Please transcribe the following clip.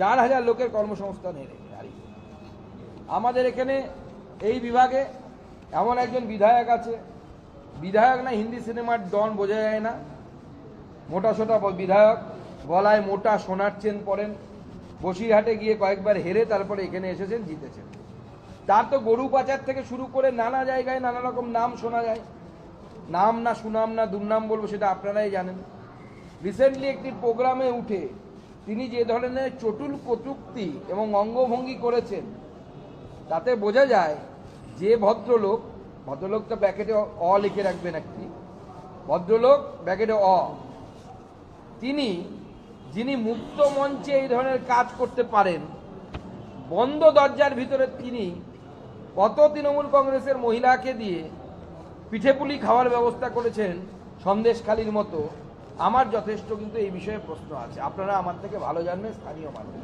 4000 লোকের কর্মসংস্থান হারিয়ে। আমাদের এখানে এই বিভাগে এমন একজন বিধায়ক আছে, বিধায়ক না হিন্দি সিনেমার ডন বোঝা যায় না, মোটা সোটা বিধায়ক, গলায় মোটা সোনার চেন পরেন, বসিরহাটে গিয়ে কয়েকবার হেরে তারপরে এখানে এসেছেন, জিতেছেন। তার তো গরু পাচার থেকে শুরু করে নানা জায়গায় নানা রকম নাম শোনা যায়। নাম না সুনাম না দুর্নাম বলবো সেটা আপনারাই জানেন। রিসেন্টলি একটি প্রোগ্রামে উঠে তিনি যে ধরনের চটুল কটূক্তি এবং অঙ্গভঙ্গি করেছেন তাতে বোঝা যায় যে ভদ্রলোকটা ব্যাকেটে অ লিখে রাখবেন, একটি ভদ্রলোক ব্যাকেটে অ, যিনি মুক্ত মঞ্চে এই ধরনের কাজ করতে পারেন, বন্ধ দরজার ভিতরে তিনি কত তৃণমূল কংগ্রেসের মহিলাকে দিয়ে পিঠেপুলি খাওয়ার ব্যবস্থা করেছেন সন্দেশখালির মতো, আমার যথেষ্ট কিন্তু এই বিষয়ে প্রশ্ন আছে। আপনারা আমার থেকে ভালো জানবেন, স্থানীয় মানুষ।